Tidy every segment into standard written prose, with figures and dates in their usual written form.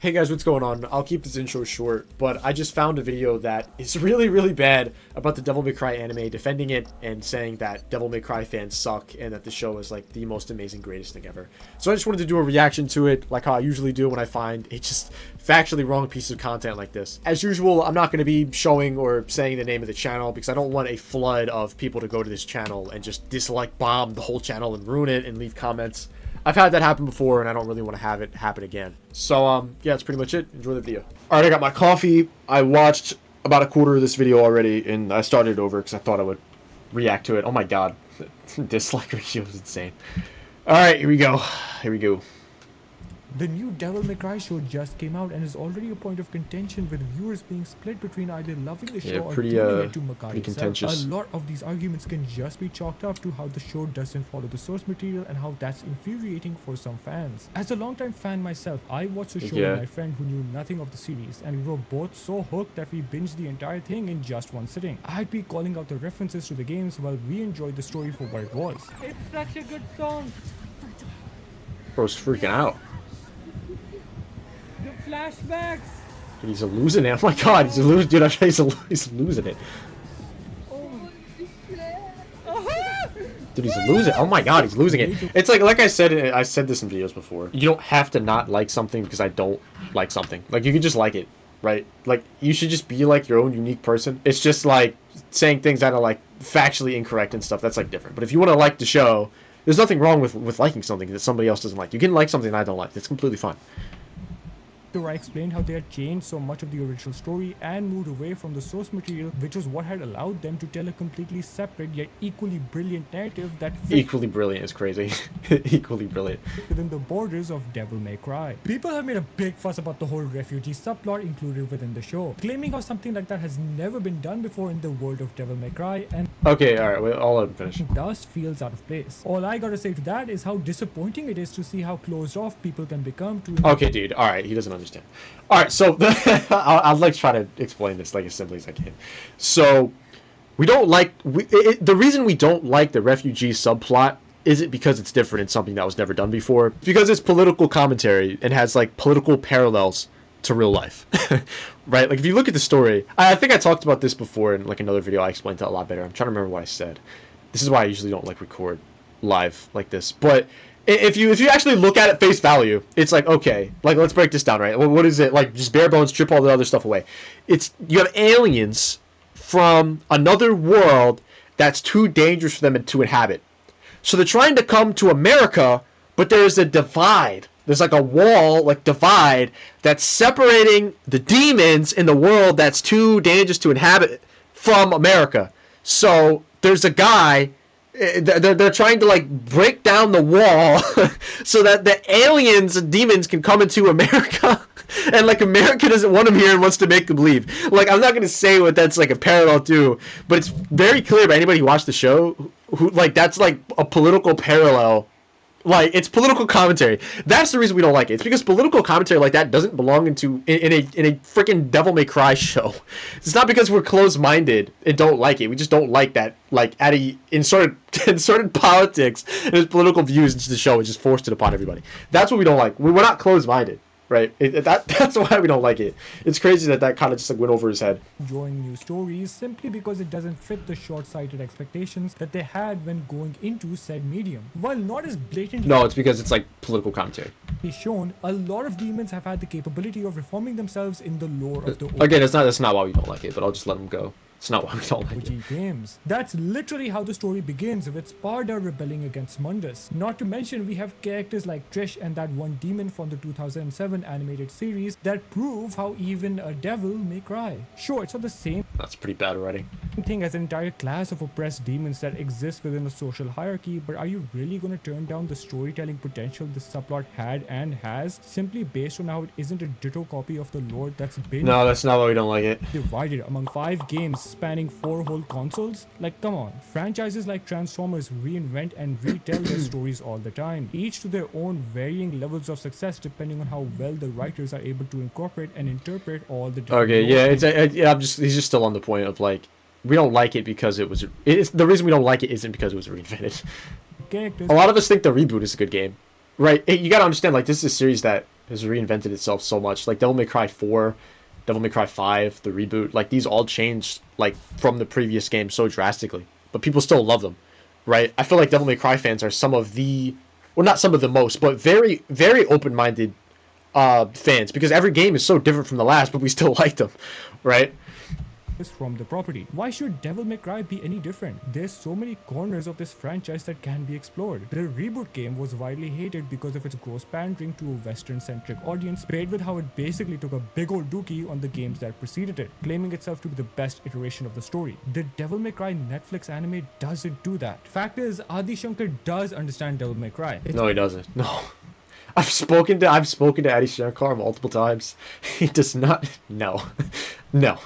Hey guys, what's going on? I'll keep this intro short, but I just found a video that is really bad about the Devil May Cry anime, defending it and saying that Devil May Cry fans suck and that the show is like the most amazing, greatest thing ever. So I just wanted to do a reaction to it, like how I usually do when I find a just factually wrong piece of content like this. As usual, I'm not going to be showing or saying the name of the channel because I don't want a flood of people to go to this channel and just dislike bomb the whole channel and ruin it and leave comments. I've had that happen before, and I don't really want to have it happen again. So, yeah, that's pretty much it. Enjoy the video. Alright, I got my coffee. I watched about a quarter of this video already, and I started over because I thought I would react to it. Oh my god. Dislike ratio is insane. Alright, here we go. Here we go. The new Devil May Cry show just came out and is already a point of contention, with viewers being split between either loving the show or turning it to Makai itself. Contentious. A lot of these arguments can just be chalked up to how the show doesn't follow the source material and how that's infuriating for some fans. As a longtime fan myself, I watched the show with my friend who knew nothing of the series, and we were both so hooked that we binged the entire thing in just one sitting. I'd be calling out the references to the games while we enjoyed the story for what it was. It's such a good song. Bro's freaking out. The flashbacks. Dude, he's losing it. Oh my god, he's losing. Dude, I'm sure he's losing it. Dude, he's losing. Oh my god, he's losing it. It's like I said this in videos before. You don't have to not like something because I don't like something. Like, you can just like it, right? Like, you should just be like your own unique person. It's just like saying things that are like factually incorrect and stuff. That's like different. But if you want to like the show, there's nothing wrong with liking something that somebody else doesn't like. You can like something that I don't like. It's completely fine. I explained how they had changed so much of the original story and moved away from the source material, which was what had allowed them to tell a completely separate yet equally brilliant narrative that fit equally brilliant is crazy. Equally brilliant within the borders of Devil May Cry. People have made a big fuss about the whole refugee subplot included within the show, claiming how something like that has never been done before in the world of Devil May Cry, and okay, alright, well, I'll let him finish. Thus feels out of place. All I gotta say to that is how disappointing it is to see how closed off people can become to... Okay, dude, alright, he doesn't understand. Alright, so I'll like try to explain this like as simply as I can. So we don't like the reason we don't like the refugee subplot isn't because it's different and something that was never done before. It's because it's political commentary and has like political parallels to real life. Right? Like, if you look at the story, I think I talked about this before in like another video. I explained it a lot better. I'm trying to remember what I said. This is why I usually don't like record live like this. But if you actually look at it face value, it's like, okay, like, let's break this down, right? What is it? Like, just bare bones, strip all the other stuff away. It's, you have aliens from another world that's too dangerous for them to inhabit. So they're trying to come to America, but there's a divide. There's like a wall, like divide, that's separating the demons in the world that's too dangerous to inhabit from America. So there's a guy... They're trying to like break down the wall so that the aliens and demons can come into America, and like America doesn't want them here and wants to make them leave. Like, I'm not gonna say what that's like a parallel to, but it's very clear by anybody who watched the show who like that's like a political parallel. Like, it's political commentary. That's the reason we don't like it. It's because political commentary like that doesn't belong in a freaking Devil May Cry show. It's not because we're closed-minded and don't like it. We just don't like that, like, in certain politics and his political views into the show, it's just forced it upon everybody. That's what we don't like. We're not closed-minded, right? That's why we don't like it. It's crazy that kind of just like went over his head. Enjoying new stories simply because it doesn't fit the short-sighted expectations that they had when going into said medium. While not as blatantly... No, it's because it's like political commentary. ...shown, a lot of demons have had the capability of reforming themselves in the lore of the... Again, that's not why we don't like it, but I'll just let him go. It's not why we don't like it. Games. That's literally how the story begins, with Sparda rebelling against Mundus. Not to mention, we have characters like Trish and that one demon from the 2007 animated series that prove how even a devil may cry. Sure, it's not the same... That's pretty bad writing. ...thing as an entire class of oppressed demons that exist within a social hierarchy, but are you really going to turn down the storytelling potential this subplot had and has simply based on how it isn't a ditto copy of the lore that's been... No, that's not why we don't like it. ...divided among 5 games spanning 4 whole consoles? Like, come on. Franchises like Transformers reinvent and retell their stories all the time, each to their own varying levels of success depending on how well the writers are able to incorporate and interpret all the different... Okay, yeah, he's just still on the point of like, we don't like it because it's the reason we don't like it isn't because it was reinvented. A lot of us think the reboot is a good game, right? You gotta understand, like, this is a series that has reinvented itself so much. Like Devil May Cry 4, Devil May Cry 5, the reboot, like these all changed like from the previous game so drastically. But people still love them, right? I feel like Devil May Cry fans are some of the, well, not some of the most, but very, very open-minded fans, because every game is so different from the last, but we still like them, right? From the property. Why should Devil May Cry be any different? There's so many corners of this franchise that can be explored. The reboot game was widely hated because of its gross pandering to a Western-centric audience, paired with how it basically took a big old dookie on the games that preceded it, claiming itself to be the best iteration of the story. The Devil May Cry Netflix anime doesn't do that. Fact is, Adi Shankar does understand Devil May Cry. No, he doesn't. No. I've spoken to Adi Shankar multiple times. He does not. No. No.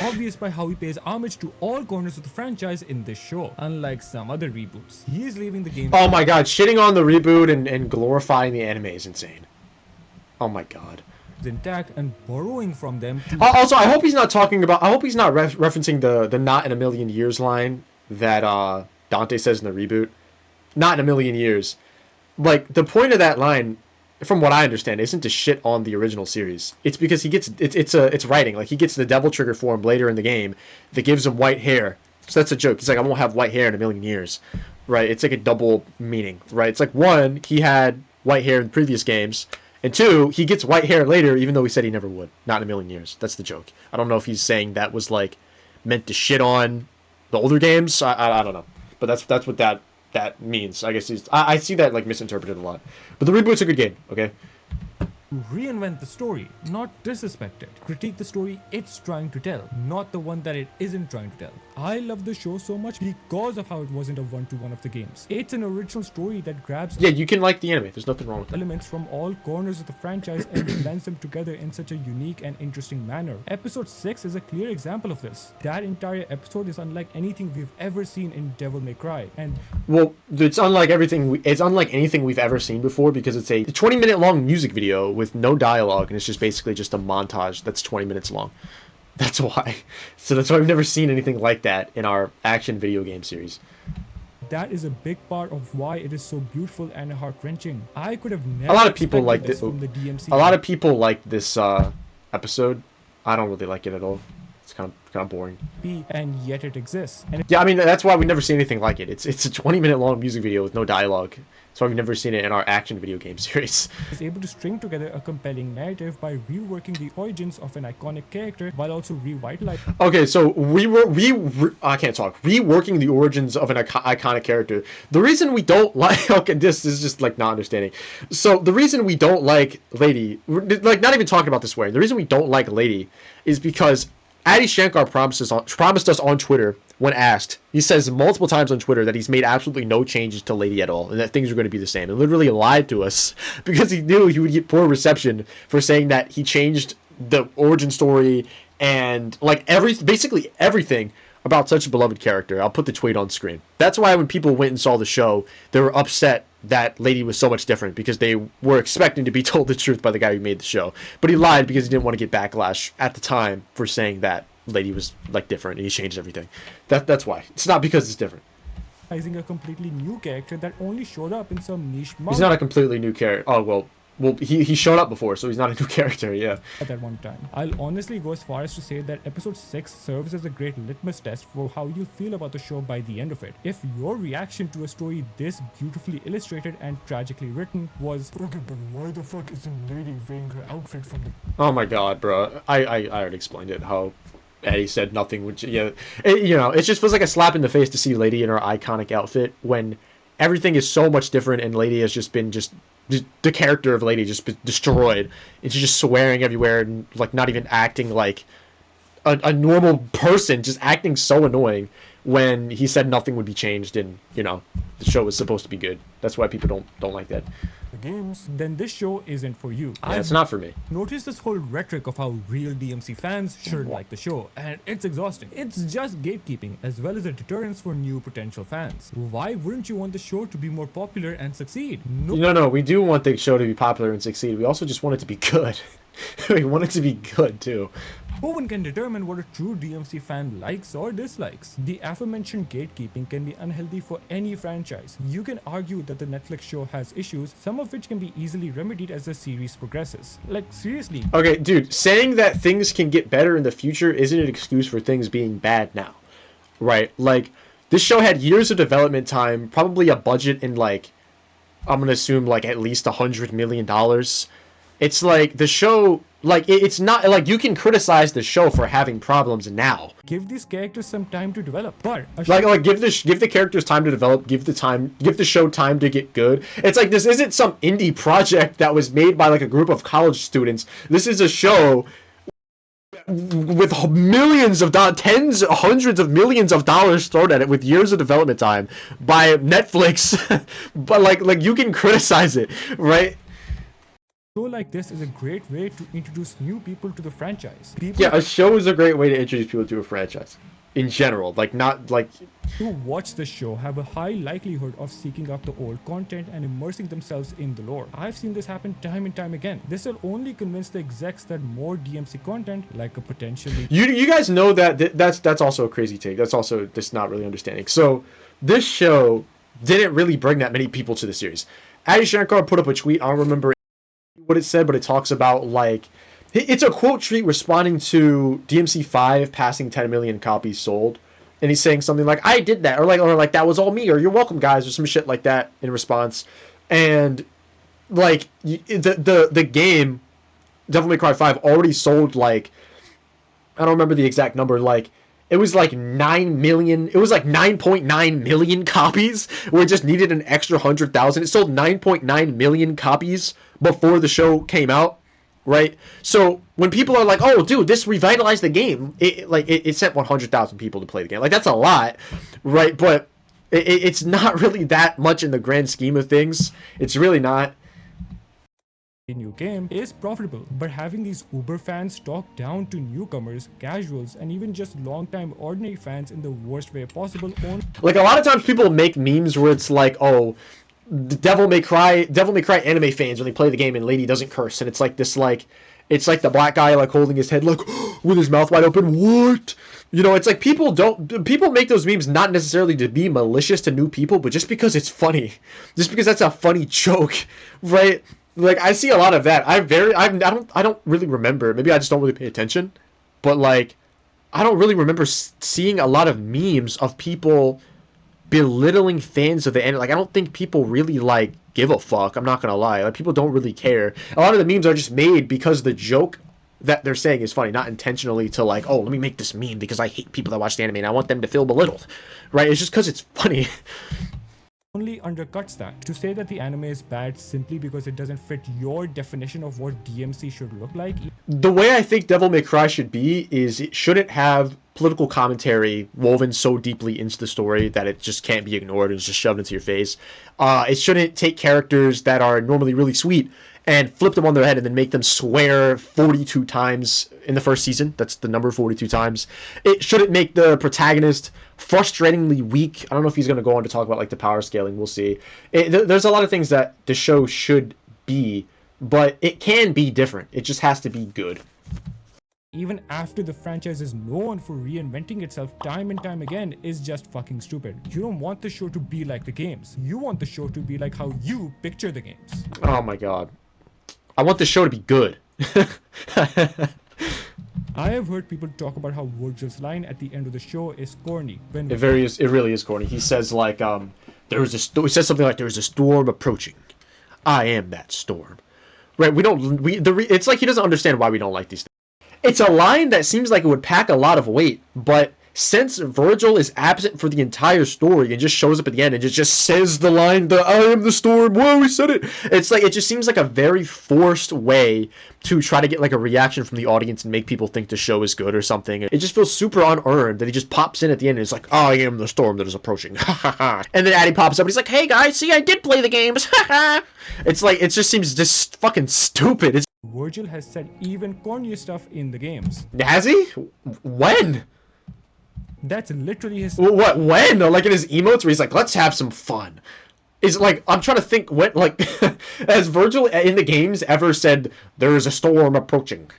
Obvious by how he pays homage to all corners of the franchise in this show, unlike some other reboots. He is leaving the game. Oh my god, shitting on the reboot and glorifying the anime is insane. Oh my god. Intact and borrowing from them. Also, I hope he's not talking about. I hope he's not referencing the "not in a million years" line that Dante says in the reboot. Not in a million years. Like, the point of that line, from what I understand, isn't to shit on the original series. It's because he gets it's writing. Like, he gets the devil trigger form later in the game that gives him white hair. So that's a joke. He's like, I won't have white hair in a million years, right? It's like a double meaning, right? It's like, one, he had white hair in previous games, and two, he gets white hair later, even though he said he never would. Not in a million years. That's the joke. I don't know if he's saying that was like meant to shit on the older games. I don't know, but that's what that means. I guess I see that like misinterpreted a lot. But the reboot's a good game, okay? Reinvent the story, not disrespect it. Critique the story it's trying to tell, not the one that it isn't trying to tell. I love the show so much because of how it wasn't a one-to-one of the games. It's an original story that grabs you can like the anime. There's nothing wrong with that. Elements from all corners of the franchise and blends them together in such a unique and interesting manner. Episode 6 is a clear example of this. That entire episode is unlike anything we've ever seen in Devil May Cry. And well, it's unlike anything we've ever seen before, because it's a 20-minute long music video with no dialogue, and it's just basically just a montage that's 20 minutes long. That's why. So that's why we've never seen anything like that in our action video game series. that is a big part of why it is so beautiful and heart-wrenching. I could have never a lot of people like this from the DMC. A lot of people like this episode. I don't really like it at all. It's kind of boring. And yet it exists. And Yeah, I mean, that's why we never see anything like it. It's a 20-minute long music video with no dialogue. That's why we've never seen it in our action video game series. is able to string together a compelling narrative by reworking the origins of an iconic character while also revitalizing. Okay, so I can't talk. Reworking the origins of an iconic character. The reason we don't like... Okay, this is just, like, not understanding. So, the reason we don't like Lady... Like, not even talking about this way. The reason we don't like Lady is because Adi Shankar promised us on Twitter when asked. He says multiple times on Twitter that he's made absolutely no changes to Lady at all, and that things are going to be the same. And literally lied to us because he knew he would get poor reception for saying that he changed the origin story and like basically everything about such a beloved character. I'll put the tweet on screen. That's why when people went and saw the show, they were upset that Lady was so much different because they were expecting to be told the truth by the guy who made the show. But he lied because he didn't want to get backlash at the time for saying that Lady was like different and he changed everything. That's why. It's not because it's different. A completely new character that only showed up in some niche manga. He's not a completely new character. Oh, well, he showed up before, so he's not a new character, yeah. At that one time. I'll honestly go as far as to say that episode 6 serves as a great litmus test for how you feel about the show by the end of it. If your reaction to a story this beautifully illustrated and tragically written was, okay, but why the fuck isn't Lady wearing her outfit from the... Oh my god, bro. I already explained it, how Eddie said nothing, which, yeah, it just feels like a slap in the face to see Lady in her iconic outfit when everything is so much different and Lady has just been the character of Lady just been destroyed. And she's just swearing everywhere and like not even acting like a normal person, just acting so annoying when he said nothing would be changed and the show was supposed to be good. That's why people don't like that. games, then this show isn't for you. Yeah, it's not for me. Notice this whole rhetoric of how real DMC fans should like the show, and it's exhausting. It's just gatekeeping, as well as a deterrence for new potential fans. Why wouldn't you want the show to be more popular and succeed? No, we do want the show to be popular and succeed. We also just want it to be good. We want it to be good, too. No one can determine what a true DMC fan likes or dislikes. The aforementioned gatekeeping can be unhealthy for any franchise. You can argue that the Netflix show has issues, some of which can be easily remedied as the series progresses. Like, seriously. Okay, dude, saying that things can get better in the future isn't an excuse for things being bad now. Right? Like, this show had years of development time, probably a budget in, like, I'm gonna assume, like, at least $100 million. It's like, the show, like, it's not, like, you can criticize the show for having problems now. Give these characters some time to develop, but like give the characters time to develop, give the show time to get good. It's like, this isn't some indie project that was made by, like, a group of college students. This is a show with millions of dollars, tens, hundreds of millions of dollars thrown at it, with years of development time by Netflix. But like you can criticize it, right? show like this is a great way to introduce new people to the franchise. Yeah, a show is a great way to introduce people to a franchise in general. Like, not like who watch the show have a high likelihood of seeking out the old content and immersing themselves in the lore. I've seen this happen time and time again. This will only convince the execs that more DMC content, like a potentially... You guys know that that's also a crazy take. That's also just not really understanding. So this show didn't really bring that many people to the series. Adi Shankar put up a tweet. I don't remember what it said, but it talks about, like, it's a quote tweet responding to DMC 5 passing 10 million copies sold, and he's saying something like, I did that, or like that was all me, or you're welcome guys, or some shit like that in response. And like, the game Devil May Cry 5 already sold, like, I don't remember the exact number, like, it was like 9 million, it was like 9.9 million copies, where it just needed an extra 100,000. It sold 9.9 million copies before the show came out, right? So when people are like, oh, dude, this revitalized the game, it sent 100,000 people to play the game. Like, that's a lot, right? But it's not really that much in the grand scheme of things. It's really not. New game is profitable, but having these uber fans talk down to newcomers, casuals, and even just long-time ordinary fans in the worst way possible like, a lot of times people make memes where it's like, oh, the Devil May Cry anime fans, when they play the game and Lady doesn't curse, and it's like this, like, it's like the black guy, like, holding his head, like, with his mouth wide open, what? You know, it's like, people make those memes not necessarily to be malicious to new people, but just because it's funny, just because that's a funny joke, right? Like, I see a lot of that. I don't really remember. Maybe I just don't really pay attention. But, like, I don't really remember seeing a lot of memes of people belittling fans of the anime. Like, I don't think people really, like, give a fuck. I'm not gonna lie. Like, people don't really care. A lot of the memes are just made because the joke that they're saying is funny, not intentionally to, like, oh, let me make this meme because I hate people that watch the anime and I want them to feel belittled. Right? It's just because it's funny. Only undercuts that. To say that the anime is bad simply because it doesn't fit your definition of what DMC should look like. The way I think Devil May Cry should be is it shouldn't have political commentary woven so deeply into the story that it just can't be ignored and it's just shoved into your face. It shouldn't take characters that are normally really sweet and flip them on their head and then make them swear 42 times in the first season. That's the number, 42 times. It shouldn't make the protagonist frustratingly weak. I don't know if he's going to go on to talk about, like, the power scaling. We'll see. There's a lot of things that the show should be, but it can be different. It just has to be good. Even after the franchise is known for reinventing itself time and time again, is just fucking stupid. You don't want the show to be like the games. You want the show to be like how you picture the games. Oh my god. I want the show to be good. I have heard people talk about how Virgil's line at the end of the show is corny. When It really is corny. He says, like, he says something like, "There's a storm approaching. I am that storm." Right? It's like he doesn't understand why we don't like these things. It's a line that seems like it would pack a lot of weight, but since Virgil is absent for the entire story and just shows up at the end and just says the line, "I am the storm," whoa, we said it. It's like, it just seems like a very forced way to try to get, like, a reaction from the audience and make people think the show is good or something. It just feels super unearned that he just pops in at the end and it's like, "I am the storm that is approaching." And then Addy pops up and he's like, "Hey guys, see, I did play the games." It's like, it just seems just fucking stupid. Virgil has said even cornier stuff in the games. Has he? When? That's literally his... What, when? Like, in his emotes where he's like, "Let's have some fun." Is, like, I'm trying to think, when, like, has Virgil in the games ever said, "There is a storm approaching"?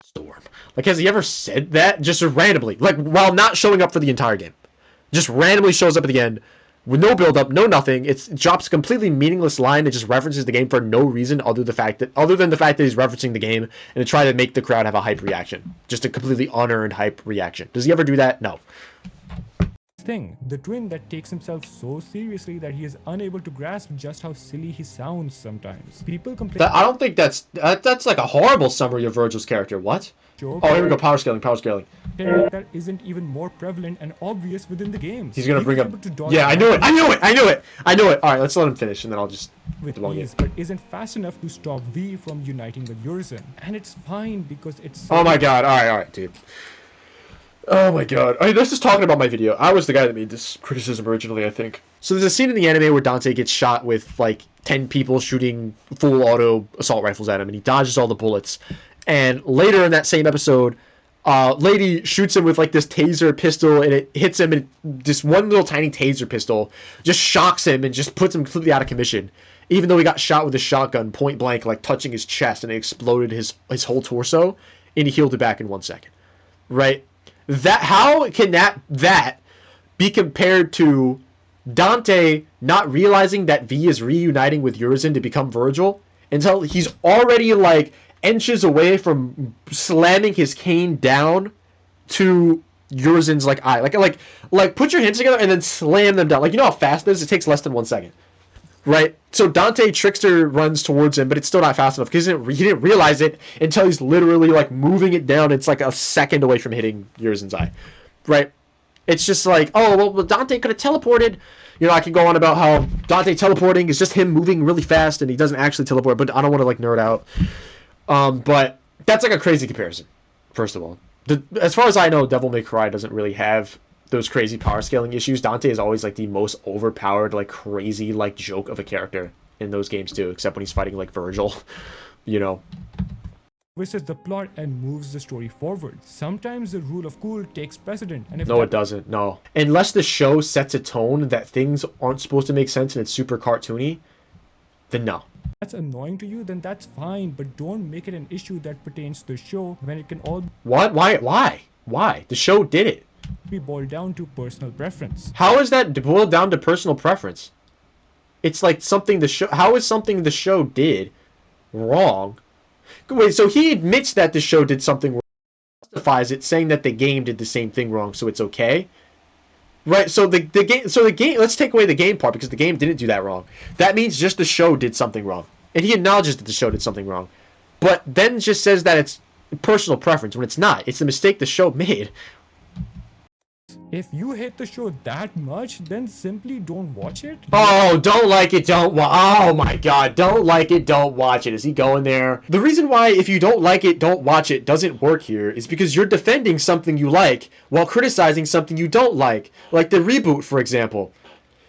Storm. Like, has he ever said that? Just randomly. Like, while not showing up for the entire game. Just randomly shows up at the end with no build-up, no nothing. It drops a completely meaningless line that just references the game for no reason other than the fact that he's referencing the game and to try to make the crowd have a hype reaction. Just a completely unearned hype reaction. Does he ever do that? No. Thing, the twin that takes himself so seriously that he is unable to grasp just how silly he sounds sometimes. People complain. I don't think that's like a horrible summary of Virgil's character. What? Joke, Oh, here we go. Power scaling. that isn't even more prevalent and obvious within the games. He's gonna bring up. able to dodge Yeah, I knew it. All right, let's let him finish, and then I'll just with belong ease, it. but isn't fast enough to stop V from uniting with Urizen. And it's fine because it's. Oh my god! All right, dude. Oh my god. I mean, this is talking about my video. I was the guy that made this criticism originally, I think. So there's a scene in the anime where Dante gets shot with like 10 people shooting full auto assault rifles at him, and he dodges all the bullets. And later in that same episode, lady shoots him with like this taser pistol, and it hits him, and this one little tiny taser pistol just shocks him and just puts him completely out of commission. Even though he got shot with a shotgun point blank, like touching his chest, and it exploded his whole torso, and he healed it back in 1 second. Right? How can that be compared to Dante not realizing that V is reuniting with Urizen to become Virgil until he's already like inches away from slamming his cane down to Urizen's like eye. Like put your hands together and then slam them down. Like, you know how fast it is? It takes less than 1 second. Right? So Dante Trickster runs towards him, but it's still not fast enough because he didn't realize it until he's literally like moving it down. It's like a second away from hitting Urizen's eye. Right? It's just like, oh, well, Dante could have teleported. You know, I can go on about how Dante teleporting is just him moving really fast and he doesn't actually teleport, but I don't want to like nerd out. But that's like a crazy comparison, first of all. As far as I know, Devil May Cry doesn't really have those crazy power scaling issues. Dante is always like the most overpowered, like crazy, like joke of a character in those games too, except when he's fighting like Virgil, you know. Versus the plot and moves the story forward. Sometimes the rule of cool takes precedent, and if no, it doesn't. No, unless the show sets a tone that things aren't supposed to make sense and it's super cartoony, then no. That's annoying to you, then that's fine, but don't make it an issue that pertains to the show when it can all. What? Why? The show did it. Be boiled down to personal preference. How is that boiled down to personal preference? It's like something the show. How is something the show did wrong? Wait, so he admits that the show did something wrong, justifies it, saying that the game did the same thing wrong, so it's okay. Right? So the game. Let's take away the game part because the game didn't do that wrong. That means just the show did something wrong, and he acknowledges that the show did something wrong, but then just says that it's personal preference when it's not. It's the mistake the show made. If you hate the show that much, then simply don't watch it. Oh, don't like it, don't watch. Oh my god, don't like it, don't watch it. Is he going there? The reason why if you don't like it, don't watch it doesn't work here is because you're defending something you like while criticizing something you don't like the reboot, for example.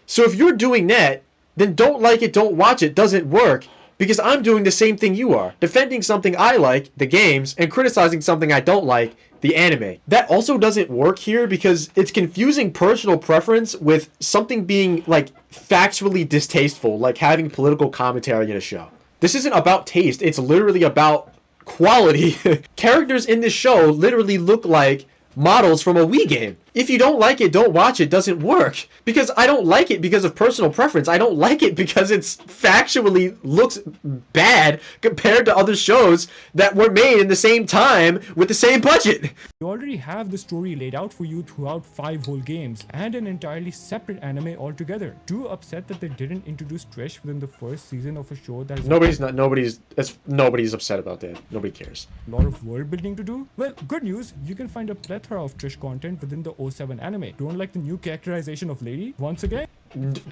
So if you're doing that, then don't like it, don't watch it doesn't work because I'm doing the same thing you are. Defending something I like, the games, and criticizing something I don't like, the anime. That also doesn't work here because it's confusing personal preference with something being like factually distasteful, like having political commentary in a show. This isn't about taste, it's literally about quality. Characters in this show literally look like models from a Wii game. If you don't like it, don't watch it doesn't work. Because I don't like it because of personal preference. I don't like it because it's factually looks bad compared to other shows that were made in the same time with the same budget. You already have the story laid out for you throughout 5 whole games and an entirely separate anime altogether. Too upset that they didn't introduce Trish within the first season of a show that is nobody's upset about that. Nobody cares. A lot of world building to do? Well, good news, you can find a plethora of Trish content within the 07 anime. Don't like the new characterization of Lady? Once again?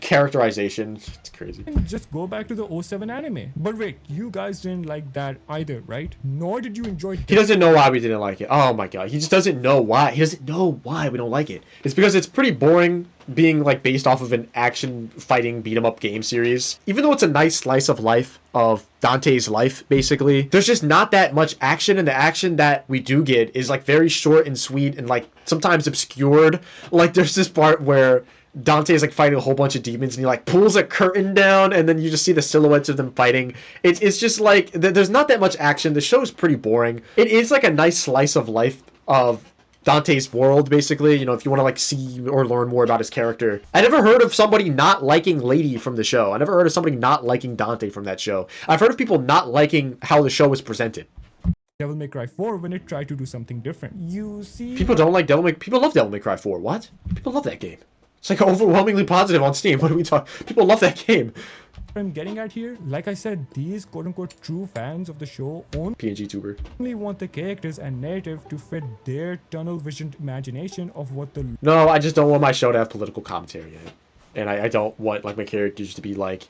Characterization, it's crazy. Just go back to the 07 anime. But wait, you guys didn't like that either, right? Nor did you enjoy. He doesn't know why we didn't like it. Oh my god, he just doesn't know why. He doesn't know why we don't like it. It's because it's pretty boring being like based off of an action fighting beat 'em up game series. Even though it's a nice slice of life of Dante's life, basically, there's just not that much action, and the action that we do get is like very short and sweet and like sometimes obscured. Like there's this part where Dante is like fighting a whole bunch of demons, and he like pulls a curtain down, and then you just see the silhouettes of them fighting. It's just like there's not that much action. The show's pretty boring. It is like a nice slice of life of Dante's world, basically. You know, if you want to like see or learn more about his character. I never heard of somebody not liking Lady from the show. I never heard of somebody not liking Dante from that show. I've heard of people not liking how the show was presented. Devil May Cry 4 when it tried to do something different. You see, People don't like Devil May. People love Devil May Cry 4. What? People love that game. It's like overwhelmingly positive on Steam. What are we talking? People love that game. what I'm getting at here, like I said, these quote-unquote true fans of the show PNG tuber. only want the characters and narrative to fit their tunnel-visioned imagination of what the No, I just don't want my show to have political commentary in it, and I don't want like my characters to be like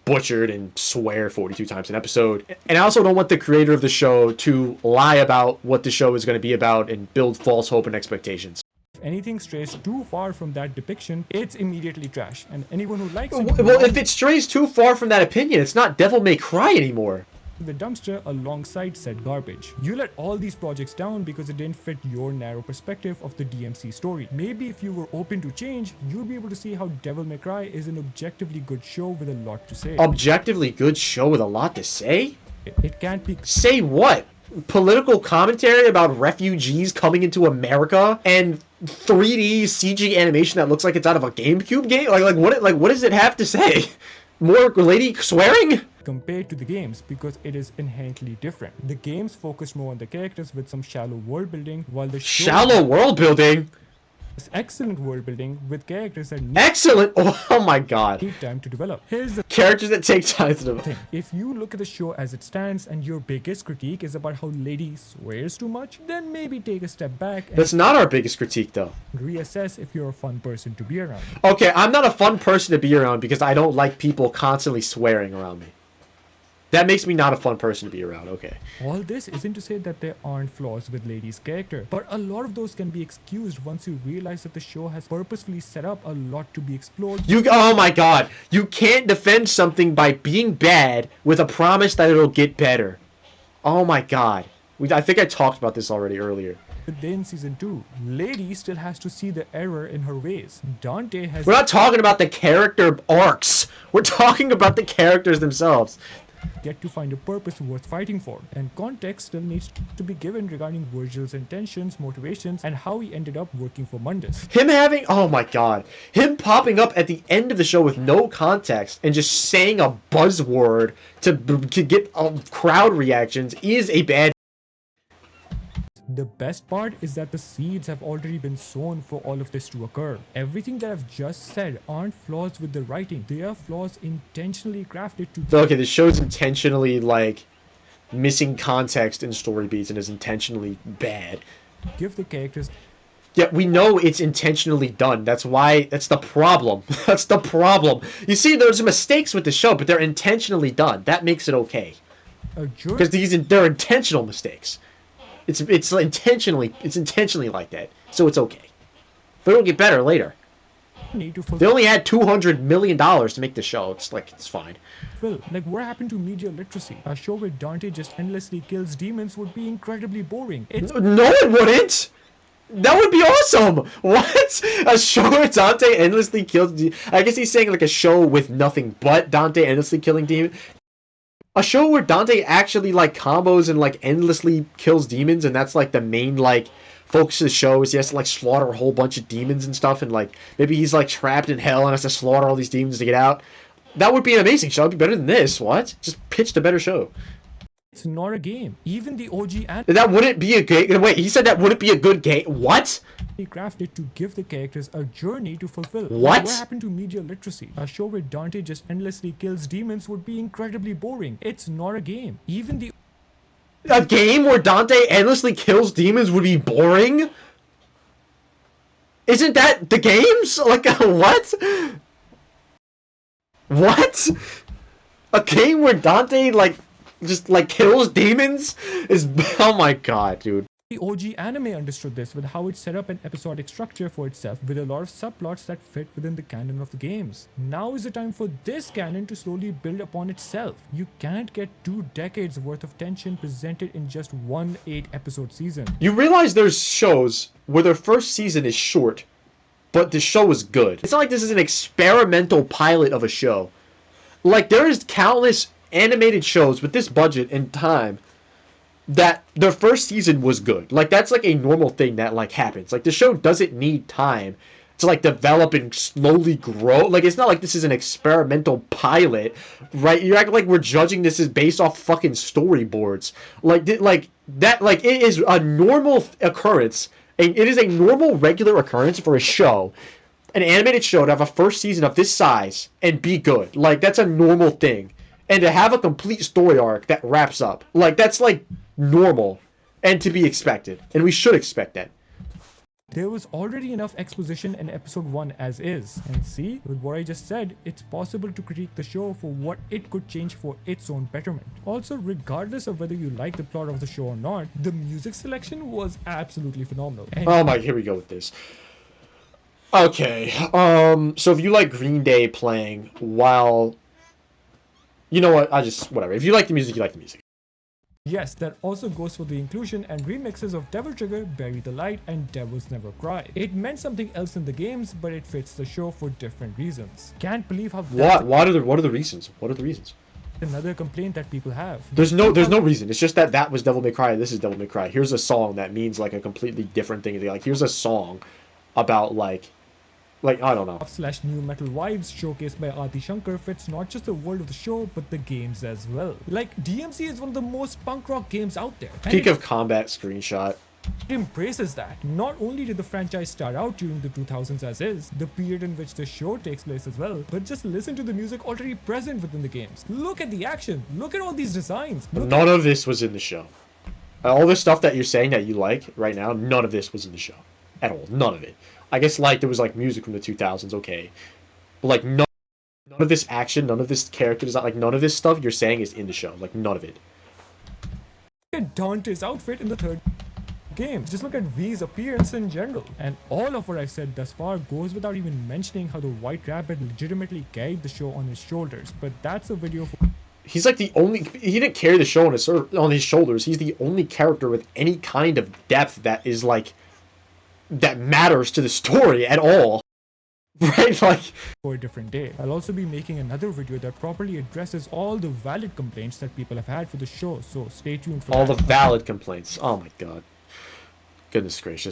butchered and swear 42 times an episode. And I also don't want the creator of the show to lie about what the show is going to be about and build false hope and expectations. If anything strays too far from that depiction, it's immediately trash, and anyone who likes it Well, if it strays too far from that opinion, it's not Devil May Cry anymore. the dumpster alongside said garbage. You let all these projects down because it didn't fit your narrow perspective of the DMC story. Maybe if you were open to change, you'd be able to see how Devil May Cry is an objectively good show with a lot to say. Objectively good show with a lot to say? It can't be Say what? Political commentary about refugees coming into America and 3D CG animation that looks like it's out of a GameCube game? What does it have to say? More lady swearing? compared to the games because it is inherently different. The games focus more on the characters with some shallow world building, while the show Shallow world building? has excellent world building with characters that need Excellent! Oh my god. time to develop. Here's the Characters that take time to develop. thing. If you look at the show as it stands and your biggest critique is about how Lady swears too much, then maybe take a step back and That's not our biggest critique, though. reassess if you're a fun person to be around. Okay, I'm not a fun person to be around because I don't like people constantly swearing around me. That makes me not a fun person to be around, okay. All this isn't to say that there aren't flaws with Lady's character, but a lot of those can be excused once you realize that the show has purposefully set up a lot to be explored. Oh my god, you can't defend something by being bad with a promise that it'll get better. Oh my god. I think I talked about this already earlier. Within season 2, Lady still has to see the error in her ways. Dante has We're not talking about the character arcs. We're talking about the characters themselves. yet to find a purpose worth fighting for, and context still needs to be given regarding Virgil's intentions, motivations, and how he ended up working for Mundus. Oh my god. Him popping up at the end of the show with no context and just saying a buzzword to get crowd reactions is a bad. The best part is that the seeds have already been sown for all of this to occur. Everything that I've just said aren't flaws with the writing. They are flaws intentionally crafted to Okay, the show's intentionally, like, missing context in story beats and is intentionally bad. give the characters Yeah, we know it's intentionally done. That's the problem. That's the problem. You see, there's mistakes with the show, but they're intentionally done. That makes it okay. a journey Because they're intentional mistakes. It's intentionally like that, so it's okay. But it'll get better later. to They fulfill. only had $200 million to make the show. It's fine. Like what happened to media literacy? A show where Dante just endlessly kills demons would be incredibly boring. It's No, it wouldn't. That would be awesome. What? A show where Dante endlessly kills. I guess he's saying like a show with nothing but Dante endlessly killing demons. A show where Dante actually like combos and like endlessly kills demons, and that's like the main like focus of the show is he has to like slaughter a whole bunch of demons and stuff, and like maybe he's like trapped in hell and has to slaughter all these demons to get out. That would be an amazing show. It'd be better than this. What? Just pitched a better show. not a game. Even the OG and That wouldn't be a game. Wait, he said that wouldn't be a good game. What? crafted to give the characters a journey to fulfill. What? What happened to media literacy? A show where Dante just endlessly kills demons would be incredibly boring. It's not a game. Even the A game where Dante endlessly kills demons would be boring? Isn't that the games? Like, what? What? A game where Dante, like, just, like, kills demons? Oh my god, dude. OG anime understood this with how it set up an episodic structure for itself with a lot of subplots that fit within the canon of the games. Now is the time for this canon to slowly build upon itself. You can't get 2 decades worth of tension presented in just one 8-episode season. You realize there's shows where their first season is short, but the show was good. It's not like this is an experimental pilot of a show. Like, there is countless animated shows with this budget and time that their first season was good. Like, that's like a normal thing that like happens. Like, the show doesn't need time to like develop and slowly grow. Like, it's not like this is an experimental pilot, right? You act like we're judging this as based off fucking storyboards. Like that. Like, it is a normal occurrence. It is a normal, regular occurrence for a show, an animated show, to have a first season of this size and be good. Like, that's a normal thing. And to have a complete story arc that wraps up, like, that's like normal and to be expected, and we should expect that. There was already enough exposition in episode 1 as is. And see, with what I just said, it's possible to critique the show for what it could change for its own betterment. Also, regardless of whether you like the plot of the show or not, the music selection was absolutely phenomenal. And oh my, here we go with this. Okay, so if you like Green Day playing while... You know what, whatever. If you like the music, you like the music. yes, that also goes for the inclusion and remixes of Devil Trigger, Bury the Light, and Devils Never Cry. It meant something else in the games, but it fits the show for different reasons. Can't believe how What are the reasons? What are the reasons? Another complaint that people have. There's no reason. It's just that was Devil May Cry, this is Devil May Cry. Here's a song that means like a completely different thing. Like, here's a song about like I don't know. / new metal vibes showcased by Adi Shankar fits not just the world of the show, but the games as well. Like, DMC is one of the most punk rock games out there. Peak of Combat screenshot. It embraces that. Not only did the franchise start out during the 2000s as is, the period in which the show takes place as well, but just listen to the music already present within the games. Look at the action. Look at all these designs. None of this was in the show. All this stuff that you're saying that you like right now, none of this was in the show. At all. None of it. I guess, like, there was, like, music from the 2000s, okay. But, like, none of this action, none of this character design, like, none of this stuff you're saying is in the show. Like, none of it. Look at Dante's outfit in the third game. Just look at V's appearance in general. And all of what I've said thus far goes without even mentioning how the White Rabbit legitimately carried the show on his shoulders. But that's a video for... He's, like, the only... He didn't carry the show on his shoulders. He's the only character with any kind of depth that is, like... that matters to the story at all. Right? Like, for a different day. I'll also be making another video that properly addresses all the valid complaints that people have had for the show, so stay tuned for all that. the valid complaints. Oh my god. Goodness gracious.